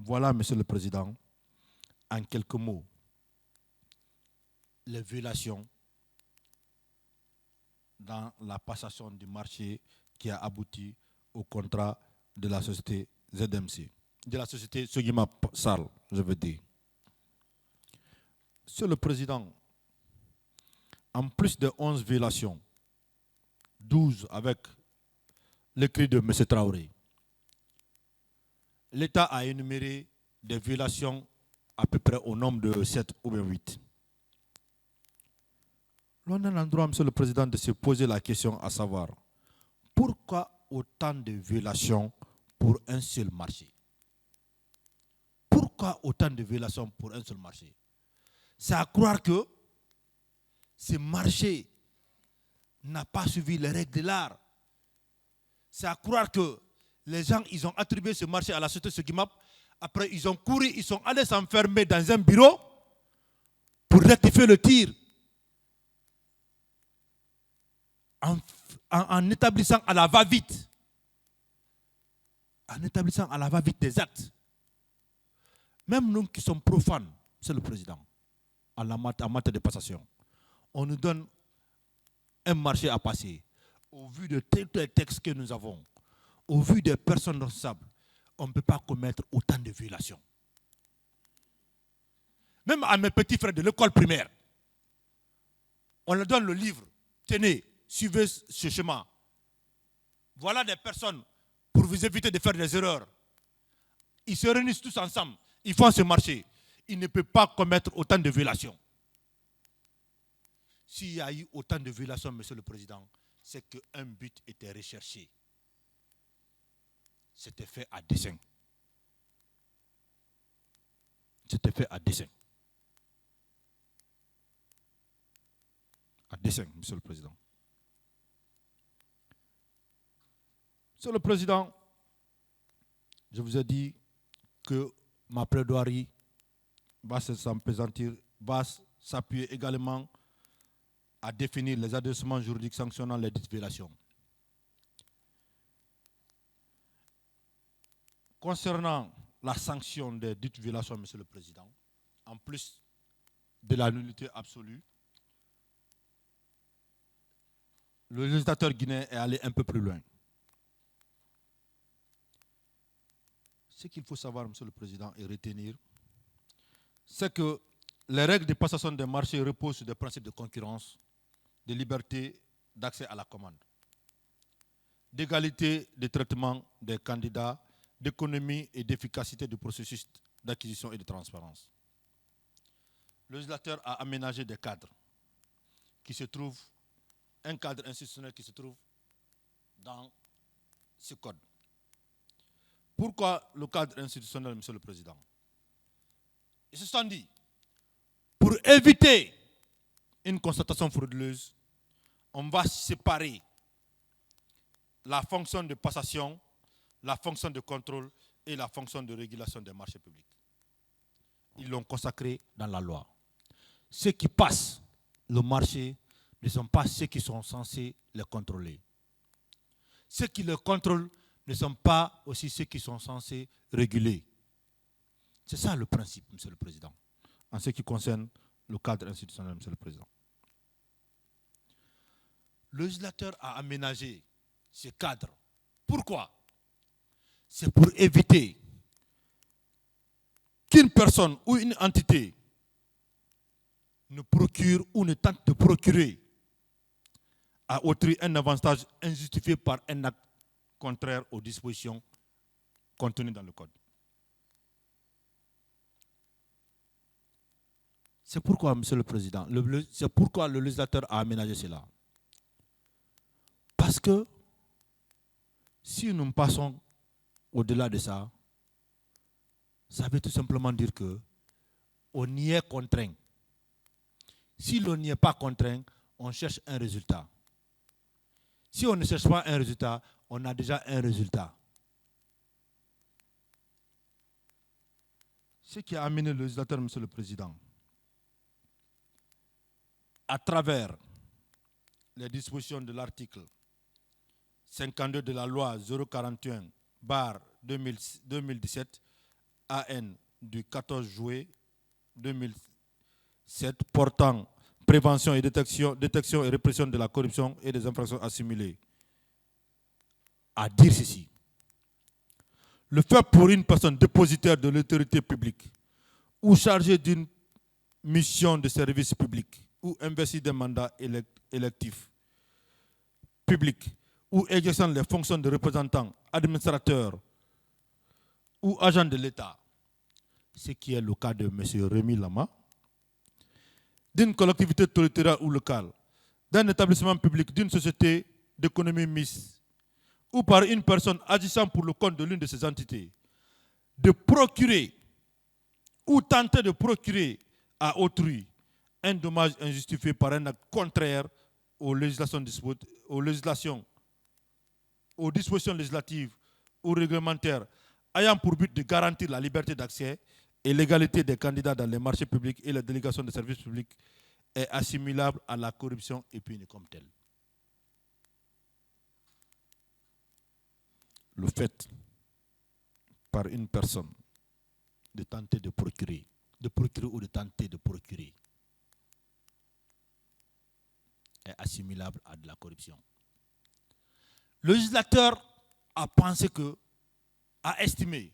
Voilà, Monsieur le Président, en quelques mots, les violations dans la passation du marché qui a abouti au contrat de la société ZMC, de la société Sogima Sal, je veux dire. Monsieur le Président, en plus de 11 violations, 12 avec l'écrit de M. Traoré, l'État a énuméré des violations à peu près au nombre de 7 ou bien 8. On a l'endroit, Monsieur le Président, de se poser la question à savoir pourquoi autant de violations pour un seul marché? Pourquoi autant de violations pour un seul marché? C'est à croire que ce marché n'a pas suivi les règles de l'art. C'est à croire que les gens, ils ont attribué ce marché à la société Sogimap. Après, ils ont couru, ils sont allés s'enfermer dans un bureau pour rectifier le tir. En établissant à la va-vite. En établissant à la va-vite des actes. Même nous qui sommes profanes, c'est le président, en matière de passation, on nous donne un marché à passer. Au vu de tous les textes que nous avons, au vu des personnes responsables, on ne peut pas commettre autant de violations. Même à mes petits frères de l'école primaire, on leur donne le livre. Tenez, suivez ce chemin. Voilà des personnes pour vous éviter de faire des erreurs. Ils se réunissent tous ensemble. Ils font ce marché. Ils ne peuvent pas commettre autant de violations. S'il y a eu autant de violations, Monsieur le Président, c'est qu'un but était recherché. C'était fait à dessein. C'était fait à dessein. À dessein, Monsieur le Président. Monsieur le Président, je vous ai dit que ma plaidoirie va s'appuyer également à définir les adressements juridiques sanctionnant les dites violations. Concernant la sanction des dites violations, Monsieur le Président, en plus de la nullité absolue, le législateur guinéen est allé un peu plus loin. Ce qu'il faut savoir, Monsieur le Président, et retenir, c'est que les règles de passation des marchés reposent sur des principes de concurrence, de liberté d'accès à la commande, d'égalité de traitement des candidats, d'économie et d'efficacité du processus d'acquisition et de transparence. Le législateur a aménagé des cadres qui se trouvent, un cadre institutionnel qui se trouve dans ce code. Pourquoi le cadre institutionnel, Monsieur le Président? Ils se sont dit, pour éviter une constatation frauduleuse, on va séparer la fonction de passation, la fonction de contrôle et la fonction de régulation des marchés publics. Ils l'ont consacré dans la loi. Ceux qui passent le marché ne sont pas ceux qui sont censés les contrôler. Ceux qui le contrôlent ne sont pas aussi ceux qui sont censés réguler. C'est ça le principe, Monsieur le Président, en ce qui concerne le cadre institutionnel, Monsieur le Président. Le législateur a aménagé ce cadre. Pourquoi? C'est pour éviter qu'une personne ou une entité ne procure ou ne tente de procurer à autrui un avantage injustifié par un acte contraire aux dispositions contenues dans le Code. C'est pourquoi, Monsieur le Président, c'est pourquoi le législateur a aménagé cela. Parce que si nous passons au-delà de ça, ça veut tout simplement dire qu'on y est contraint. Si l'on n'y est pas contraint, on cherche un résultat. Si on ne cherche pas un résultat, on a déjà un résultat. Ce qui a amené le législateur, Monsieur le Président, à travers les dispositions de l'article 52 de la loi 041/2017 AN du 14 juillet 2007 portant prévention et détection et répression de la corruption et des infractions assimilées à dire ceci. Le fait pour une personne dépositaire de l'autorité publique ou chargée d'une mission de service public ou investie d'un mandat électif public ou exerçant les fonctions de représentant, administrateur ou agent de l'État, ce qui est le cas de M. Rémi Lama, d'une collectivité territoriale ou locale, d'un établissement public, d'une société d'économie mixte, ou par une personne agissant pour le compte de l'une de ces entités, de procurer ou tenter de procurer à autrui un dommage injustifié par un acte contraire aux dispositions législatives ou réglementaires ayant pour but de garantir la liberté d'accès et l'égalité des candidats dans les marchés publics et la délégation des services publics est assimilable à la corruption et punie comme telle. Le fait par une personne de tenter de procurer ou de tenter de procurer est assimilable à de la corruption. Le législateur a pensé a estimé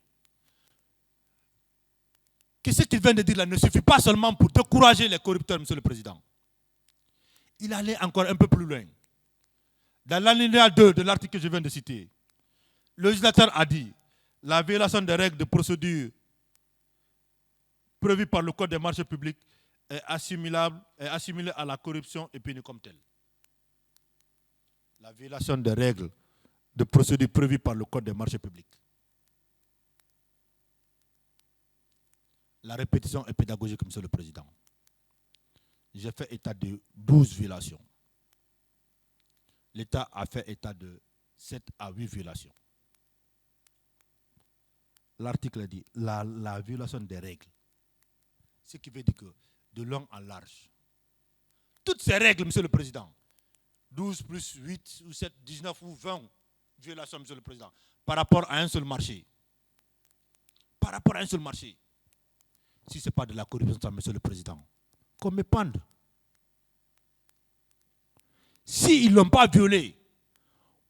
que ce qu'il vient de dire là ne suffit pas seulement pour décourager les corrupteurs, Monsieur le Président. Il allait encore un peu plus loin. Dans l'alinéa 2 de l'article que je viens de citer, le législateur a dit la violation des règles de procédure prévues par le Code des marchés publics est assimilée à la corruption et punie comme telle. La violation des règles de procédure prévues par le Code des marchés publics. La répétition est pédagogique, Monsieur le Président. J'ai fait état de 12 violations. L'État a fait état de 7 à 8 violations. L'article dit la violation des règles. Ce qui veut dire que de long en large, toutes ces règles, Monsieur le Président, 12 plus 8 ou 7, 19 ou 20 violations, Monsieur le Président, par rapport à un seul marché. Par rapport à un seul marché. Si ce n'est pas de la corruption, Monsieur le Président, qu'on me pende. S'ils ne l'ont pas violé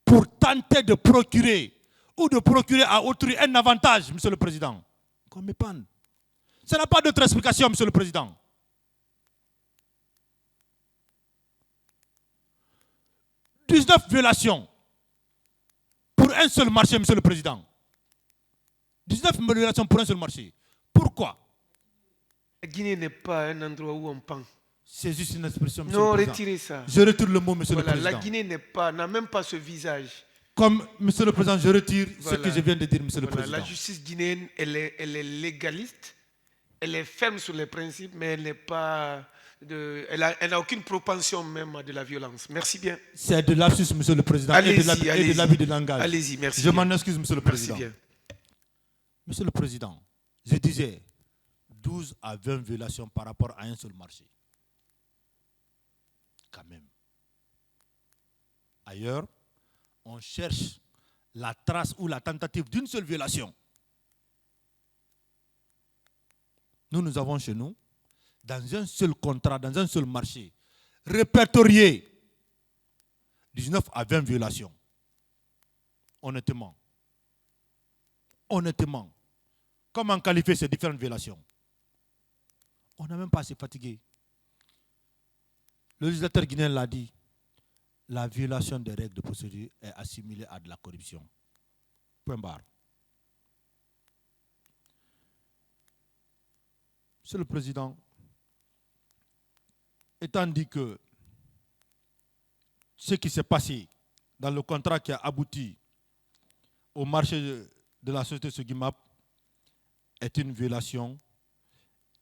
pour tenter de procurer ou de procurer à autrui un avantage, Monsieur le Président, qu'on me pende. Ça n'a pas d'autre explication, Monsieur le Président. « 19 violations pour un seul marché, Monsieur le Président. 19 violations pour un seul marché. Pourquoi? La Guinée n'est pas un endroit où on pend. C'est juste une expression, Monsieur non, le Président. retirez ça. Je retire le mot, Monsieur le Président. La Guinée n'a même pas ce visage. Comme, Monsieur le Président, je retire ce que je viens de dire, Monsieur le Président. La justice guinéenne, elle est légaliste, elle est ferme sur les principes, mais elle n'est pas... elle n'a aucune propension même à de la violence. Merci bien. C'est de lapsus, Monsieur le Président, et de l'abus de langage. Allez-y, merci. Je m'en excuse, Monsieur le Président. Merci bien. Monsieur le Président, je disais 12 à 20 violations par rapport à un seul marché. Quand même. Ailleurs, on cherche la trace ou la tentative d'une seule violation. Nous avons chez nous, dans un seul contrat, dans un seul marché, répertorié 19 à 20 violations. Honnêtement. Honnêtement. Comment qualifier ces différentes violations? On n'a même pas assez fatigué. Le législateur guinéen l'a dit. La violation des règles de procédure est assimilée à de la corruption. Point barre. Monsieur le Président, étant dit que ce qui s'est passé dans le contrat qui a abouti au marché de la société Sogimap est une violation,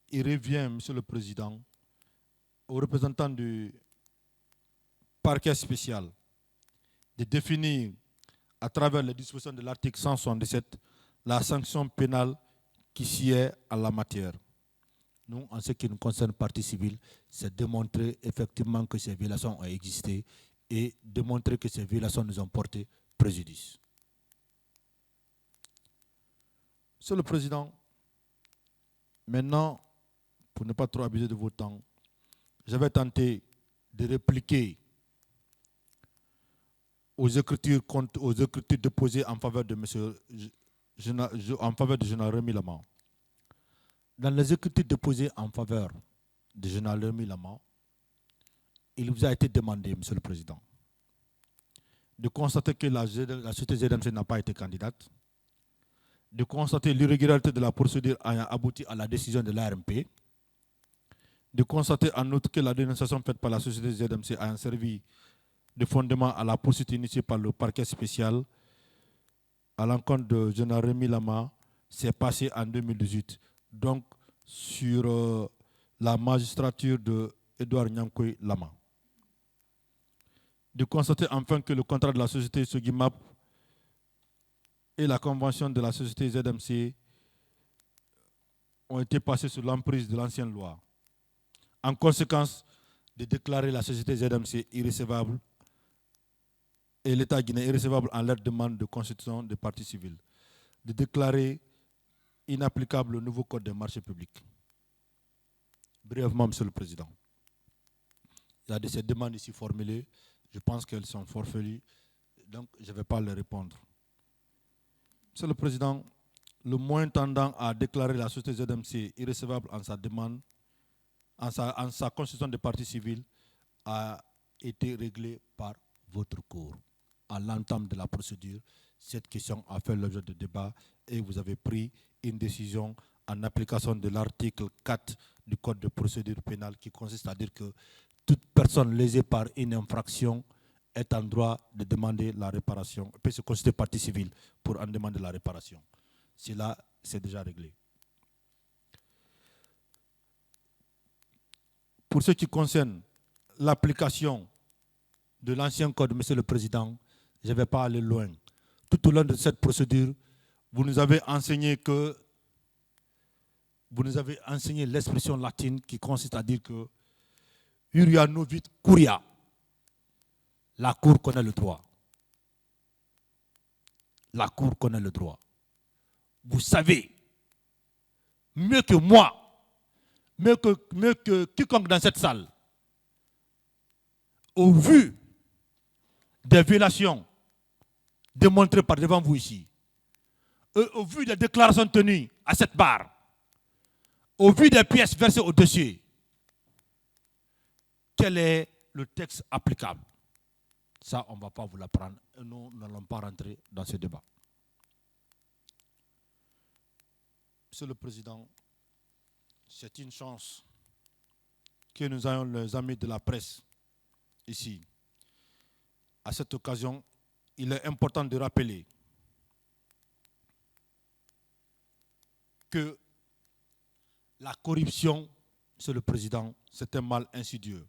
il revient, Monsieur le Président, aux représentants du parquet spécial de définir à travers les dispositions de l'article 177 la sanction pénale qui s'y est à la matière. Nous, en ce qui nous concerne, partie civile, c'est démontrer effectivement que ces violations ont existé et démontrer que ces violations nous ont porté préjudice. Monsieur le Président, Maintenant, pour ne pas trop abuser de votre temps, je vais tenter de répliquer aux écritures déposées en faveur de M. En faveur du général Rémi Lama. Dans les écritures déposées en faveur du général Rémi Lama, il vous a été demandé, Monsieur le Président, de constater que la société ZMC n'a pas été candidate, de constater l'irrégularité de la procédure ayant abouti à la décision de l'ARMP, de constater en outre que la dénonciation faite par la société ZMC ayant servi de fondement à la poursuite initiée par le parquet spécial à l'encontre de général Rémi Lama s'est passée en 2018, donc sur la magistrature de Edouard Nyankoy Lama. De constater enfin que le contrat de la société Sogimap et la convention de la société ZMC ont été passés sous l'emprise de l'ancienne loi. En conséquence, de déclarer la société ZMC irrécevable et l'État guinéen irrécevable en leur demande de constitution de partie civile. De déclarer inapplicable le nouveau code des marchés publics. Brièvement, Monsieur le Président. Il y a de ces demandes ici formulées. Je pense qu'elles sont forfaites, donc je ne vais pas les répondre. Monsieur le Président, le moyen tendant à déclarer la société ZMC irrécevable en sa demande, en sa constitution de partie civile, a été réglé par votre cour. À l'entame de la procédure, cette question a fait l'objet de débat et vous avez pris une décision en application de l'article 4 du Code de procédure pénale qui consiste à dire que toute personne lésée par une infraction est en droit de demander la réparation, peut se constituer partie civile pour en demander la réparation. Cela, c'est déjà réglé. Pour ce qui concerne l'application de l'ancien code, Monsieur le Président, je ne vais pas aller loin. Tout au long de cette procédure, vous nous avez enseigné l'expression latine qui consiste à dire que Iuria novit curia. La Cour connaît le droit. La Cour connaît le droit. Vous savez, mieux que moi, mieux que quiconque dans cette salle, au vu des violations démontrées par devant vous ici, et au vu des déclarations tenues à cette barre, au vu des pièces versées au dossier, quel est le texte applicable? Ça, on ne va pas vous l'apprendre et nous n'allons pas rentrer dans ce débat. Monsieur le Président, c'est une chance que nous ayons les amis de la presse ici. À cette occasion, il est important de rappeler que la corruption, Monsieur le Président, c'est un mal insidieux.